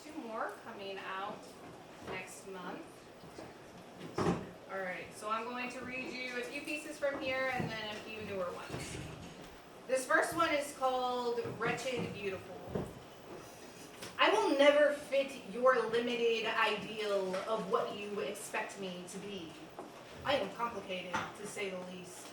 2 more coming out next month. All right, so I'm going to read you a few pieces from here and then a few newer ones. This first one is called Wretched Beautiful. I will never fit your limited ideal of what you expect me to be. I am complicated, to say the least.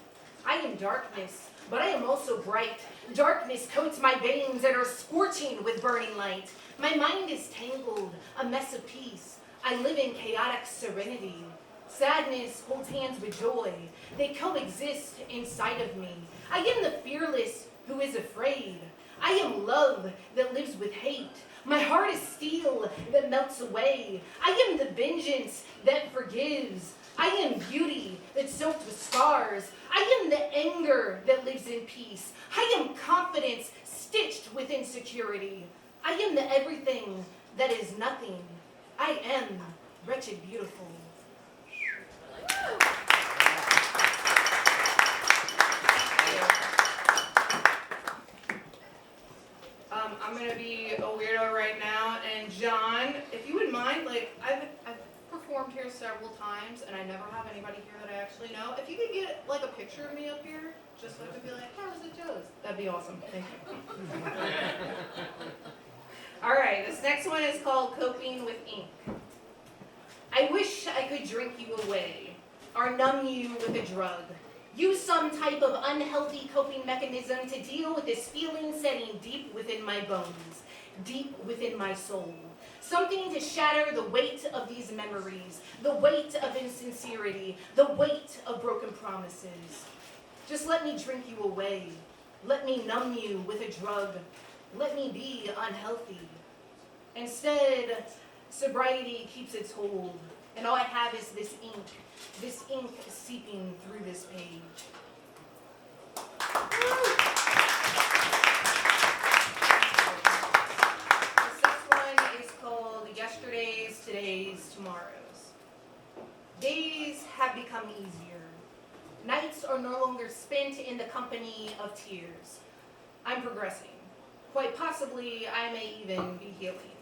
I am darkness, but I am also bright. Darkness coats my veins that are scorching with burning light. My mind is tangled, a mess of peace. I live in chaotic serenity. Sadness holds hands with joy. They coexist inside of me. I am the fearless who is afraid. I am love that lives with hate. My heart is steel that melts away. I am the vengeance that forgives. I am beauty that's soaked with scars. I am the anger that lives in peace. I am confidence stitched with insecurity. I am the everything that is nothing. I am wretched beautiful. I'm going to be a weirdo right now, and John, if you would mind, I've performed here several times, and I never have anybody here that I actually know. If you could get, a picture of me up here, just so I could be like, how was it, Joe's? That'd be awesome. Thank you. All right, this next one is called Coping with Ink. I wish I could drink you away, or numb you with a drug. Use some type of unhealthy coping mechanism to deal with this feeling setting deep within my bones, deep within my soul. Something to shatter the weight of these memories, the weight of insincerity, the weight of broken promises. Just let me drink you away. Let me numb you with a drug. Let me be unhealthy. Instead, sobriety keeps its hold, and all I have is this ink seeping through this page. This next one is called Yesterdays, Todays, Tomorrows. Days have become easier. Nights are no longer spent in the company of tears. I'm progressing. Quite possibly, I may even be healing.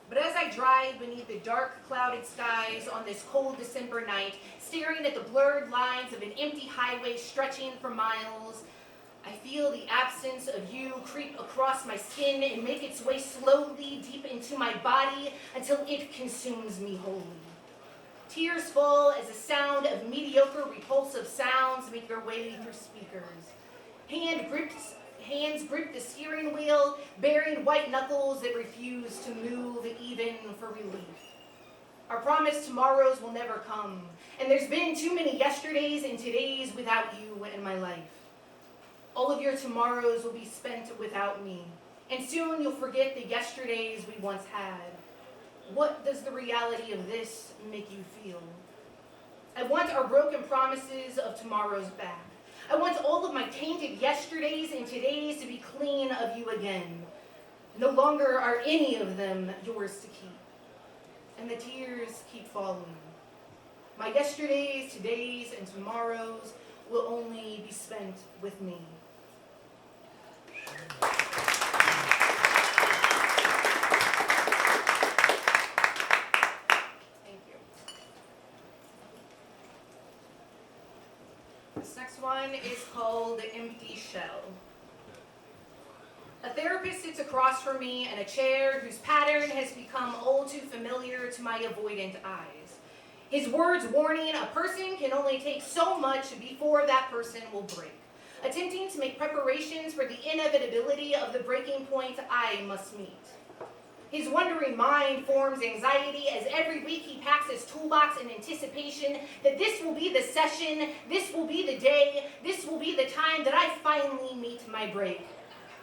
But as I drive beneath the dark, clouded skies on this cold December night, staring at the blurred lines of an empty highway stretching for miles, I feel the absence of you creep across my skin and make its way slowly deep into my body until it consumes me wholly. Tears fall as the sound of mediocre, repulsive sounds make their way through speakers. Hands grip the steering wheel, bearing white knuckles that refuse to move even for relief. Our promised tomorrows will never come, and there's been too many yesterdays and todays without you in my life. All of your tomorrows will be spent without me, and soon you'll forget the yesterdays we once had. What does the reality of this make you feel? I want our broken promises of tomorrows back. I want all of my tainted yesterdays and todays to be clean of you again. No longer are any of them yours to keep. And the tears keep falling. My yesterdays, todays, and tomorrows will only be spent with me. This next one is called Empty Shell. A therapist sits across from me in a chair whose pattern has become all too familiar to my avoidant eyes. His words warning a person can only take so much before that person will break. Attempting to make preparations for the inevitability of the breaking point I must meet. His wondering mind forms anxiety as every week he packs his toolbox in anticipation that this will be the session, this will be the day, this will be the time that I finally meet my break.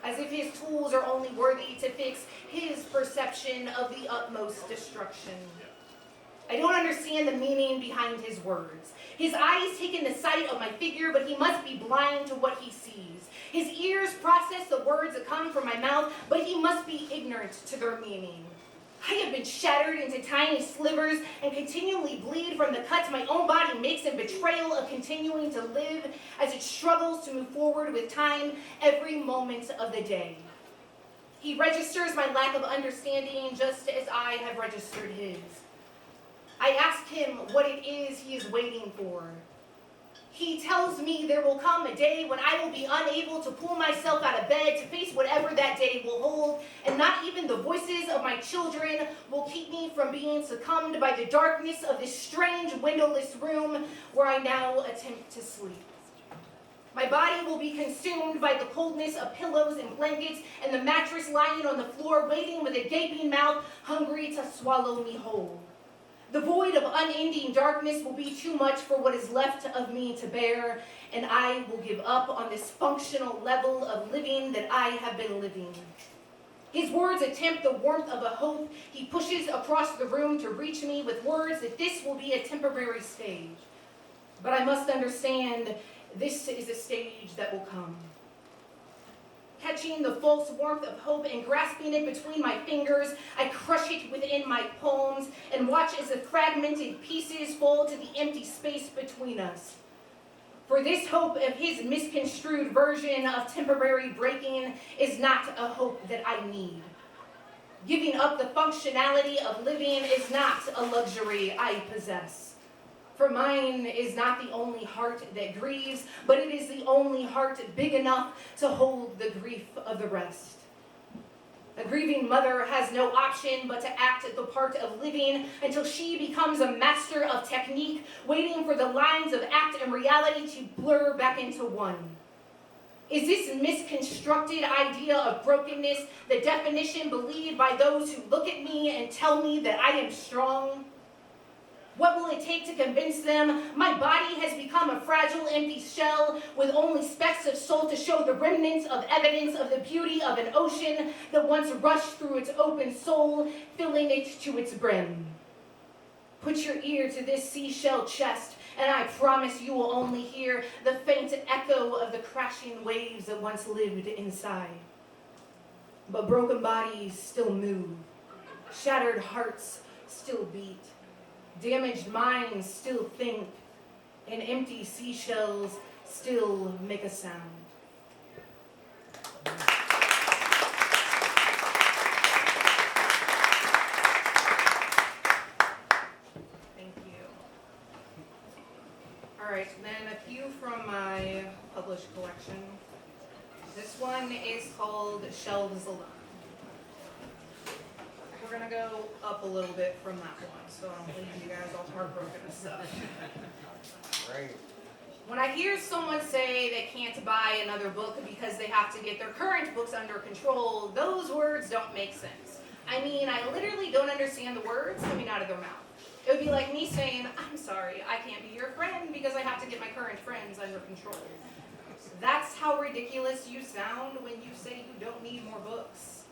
As if his tools are only worthy to fix his perception of the utmost destruction. I don't understand the meaning behind his words. His eyes take in the sight of my figure, but he must be blind to what he sees. His ears process the words that come from my mouth, but he must be ignorant to their meaning. I have been shattered into tiny slivers and continually bleed from the cuts my own body makes in betrayal of continuing to live as it struggles to move forward with time every moment of the day. He registers my lack of understanding just as I have registered his. I ask him what it is he is waiting for. He tells me there will come a day when I will be unable to pull myself out of bed to face whatever that day will hold, and not even the voices of my children will keep me from being succumbed by the darkness of this strange windowless room where I now attempt to sleep. My body will be consumed by the coldness of pillows and blankets and the mattress lying on the floor, waiting with a gaping mouth, hungry to swallow me whole. The void of unending darkness will be too much for what is left of me to bear, and I will give up on this functional level of living that I have been living. His words attempt the warmth of a hope. He pushes across the room to reach me with words that this will be a temporary stage. But I must understand this is a stage that will come. Catching the false warmth of hope and grasping it between my fingers, I crush it within my palms and watch as the fragmented pieces fall to the empty space between us. For this hope of his misconstrued version of temporary breaking is not a hope that I need. Giving up the functionality of living is not a luxury I possess. For mine is not the only heart that grieves, but it is the only heart big enough to hold the grief of the rest. A grieving mother has no option but to act the part of living until she becomes a master of technique, waiting for the lines of act and reality to blur back into one. Is this misconstructed idea of brokenness the definition believed by those who look at me and tell me that I am strong? What will it take to convince them my body has become a fragile, empty shell with only specks of soul to show the remnants of evidence of the beauty of an ocean that once rushed through its open soul, filling it to its brim? Put your ear to this seashell chest, and I promise you will only hear the faint echo of the crashing waves that once lived inside. But broken bodies still move. Shattered hearts still beat. Damaged minds still think, and empty seashells still make a sound. Thank you. All right, then a few from my published collection. This one is called Shelves Alone. We're going to go up a little bit from that one, so I don't leave you guys all heartbroken and stuff. Great. When I hear someone say they can't buy another book because they have to get their current books under control, those words don't make sense. I mean, I literally don't understand the words coming out of their mouth. It would be like me saying, I'm sorry, I can't be your friend because I have to get my current friends under control. That's how ridiculous you sound when you say you don't need more books.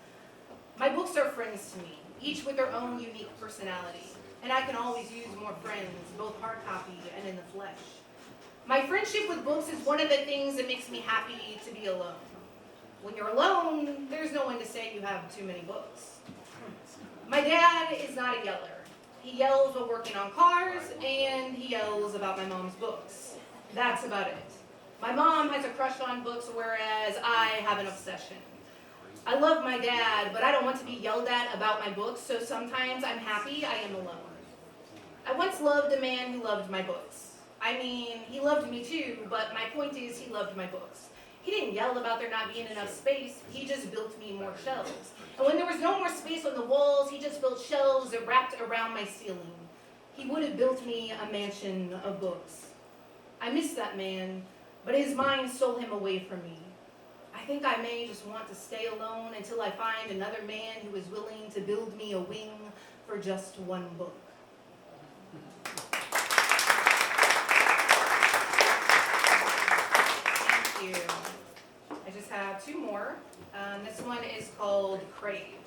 My books are friends to me, each with their own unique personality, and I can always use more friends, both hard copy and in the flesh. My friendship with books is one of the things that makes me happy to be alone. When you're alone, there's no one to say you have too many books. My dad is not a yeller. He yells while working on cars, and he yells about my mom's books. That's about it. My mom has a crush on books, whereas I have an obsession. I love my dad, but I don't want to be yelled at about my books, so sometimes I'm happy I am alone. I once loved a man who loved my books. I mean, he loved me too, but my point is he loved my books. He didn't yell about there not being enough space, he just built me more shelves. And when there was no more space on the walls, he just built shelves that wrapped around my ceiling. He would have built me a mansion of books. I miss that man, but his mind stole him away from me. I think I may just want to stay alone until I find another man who is willing to build me a wing for just one book. Thank you. I just have two more. This one is called Crave.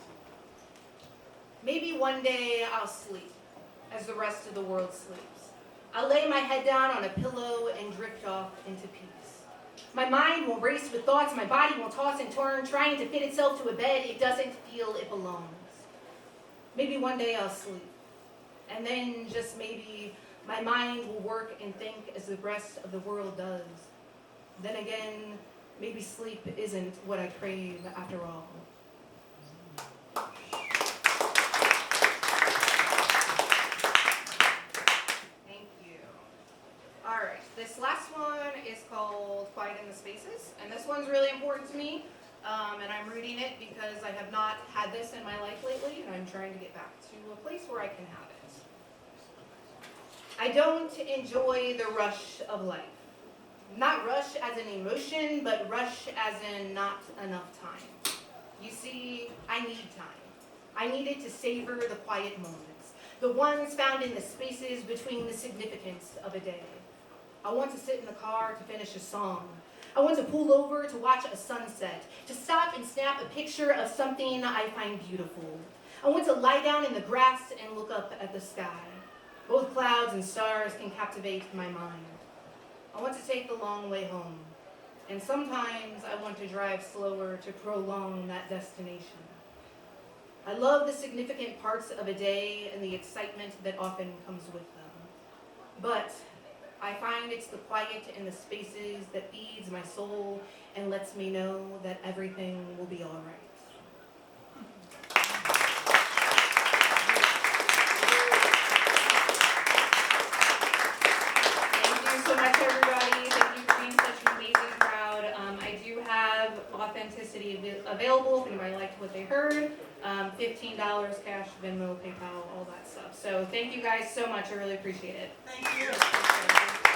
Maybe one day I'll sleep as the rest of the world sleeps. I'll lay my head down on a pillow and drift off into peace. My mind will race with thoughts, my body will toss and turn, trying to fit itself to a bed it doesn't feel it belongs. Maybe one day I'll sleep, and then just maybe my mind will work and think as the rest of the world does. Then again, maybe sleep isn't what I crave after all. towards me, and I'm reading it because I have not had this in my life lately, and I'm trying to get back to a place where I can have it. I don't enjoy the rush of life. Not rush as an emotion, but rush as in not enough time. You see, I need time. I needed to savor the quiet moments, the ones found in the spaces between the significance of a day. I want to sit in the car to finish a song. I want to pull over to watch a sunset, to stop and snap a picture of something I find beautiful. I want to lie down in the grass and look up at the sky. Both clouds and stars can captivate my mind. I want to take the long way home, and sometimes I want to drive slower to prolong that destination. I love the significant parts of a day and the excitement that often comes with them. But I find it's the quiet in the spaces that feeds my soul and lets me know that everything will be all right. So much, everybody. Thank you for being such an amazing crowd. I do have authenticity available if anybody liked what they heard. $15 cash, Venmo, PayPal, all that stuff. So thank you guys so much. I really appreciate it. Thank you.